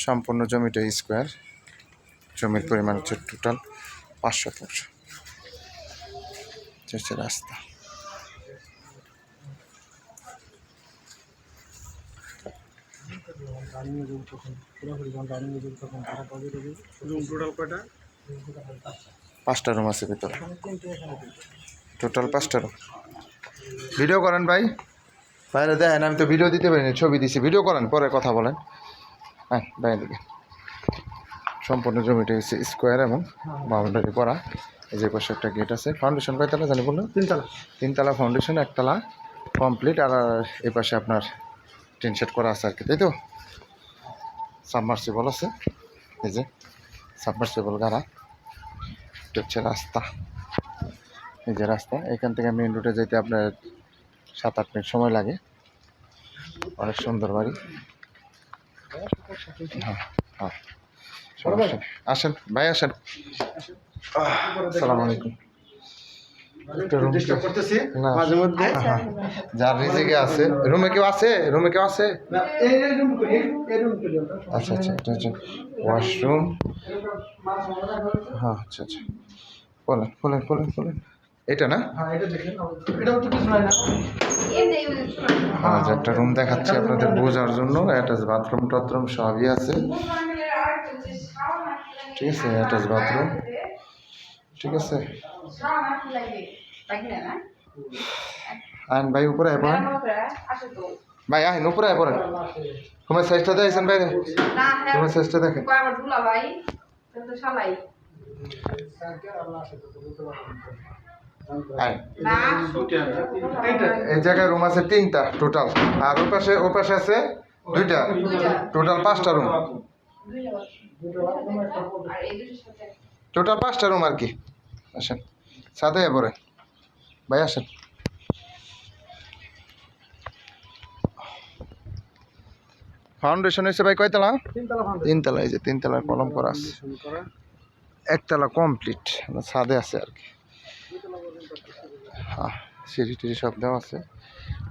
সম্পূর্ণ জমিটা স্কোয়ার, জমির পরিমাণ হচ্ছে টোটাল 500 ফুট। হচ্ছে রাস্তা। পাঁচটা রুম আছে ভিতরে, টোটাল 5টা রুম। ভিডিও করেন ভাই, বাইরে দেখেন, আমি তো ভিডিও দিতে পারিনি, ছবি দিছি। ভিডিও করেন, পরে কথা বলেন। হ্যাঁ বাইরে দিকে সম্পূর্ণ জমিটা হচ্ছে স্কোয়ার এবং বাউন্ডারি করা। এই যে পাশে একটা গেট আছে। ফাউন্ডেশন কয়তলা জানি বললো? 3তলা। 3তলা ফাউন্ডেশন, 1তলা কমপ্লিট। আর এই পাশে আপনার টিন শেড করা আছে আর কি, তাই তো? সাবমার্সিবল আছে, এই যে সাবমার্সিবল গাড়া। এটা হচ্ছে রাস্তা, এই যে রাস্তা। এখান থেকে মেইন রোডে যেতে আপনার 7-8 মিনিট সময় লাগে। অনেক সুন্দর বাড়ি। হ্যাঁ হ্যাঁ, আসেন ভাই, আসেন। আসসালামু আলাইকুম। যার রিজিকে আছে, রুমে কেউ আছে? রুমে কেউ আছে? আচ্ছা আচ্ছা, এটা হচ্ছে ওয়াশরুম। হ্যাঁ আচ্ছা আচ্ছা, বলেন বলেন বলেন বলেন। এটা না? হ্যাঁ, যে একটা রুম দেখাচ্ছি আপনাদের বোঝার জন্য। অ্যাটাচ বাথরুম টাথরুম সবই আছে, ঠিক আছে? অ্যাটাচ বাথরুম, ঠিক আছে? আইন ভাই উপরে আয় পড়েন, ভাই আইন উপরে আয় পড়েন। তোমার সাইজটা দেখেছেন বাইরে? তোমার সাইজটা দেখেন। এই জায়গায় রুম আছে 3টা টোটাল, আর ওই পাশে আছে 2টা, টোটাল 5টা রুম। টোটাল 5টা রুম আর কি। আসেন সাথে পরে ভাই, আসেন। ফাউন্ডেশন হয়েছে ভাই কয়তলা? 3তলা। এই যে 3তলার কলম করা আছে, 1তলা কমপ্লিট, ছাদে আছে আর কি। হ্যাঁ, সিঁড়ি টিড়ি সব দেওয়া আছে।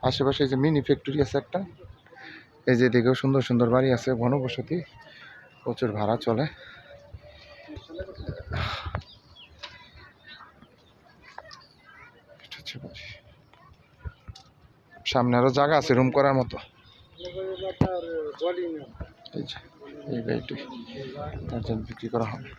আশেপাশে এই যে মিনি ফ্যাক্টরি আছে একটা। এই যে দিকেও সুন্দর সুন্দর বাড়ি আছে, ঘনবসতি, প্রচুর ভাড়া চলে। সামনে আরো জায়গা আছে রুম করার মতো। এই যে এই বাড়িটি বিক্রি করা হবে।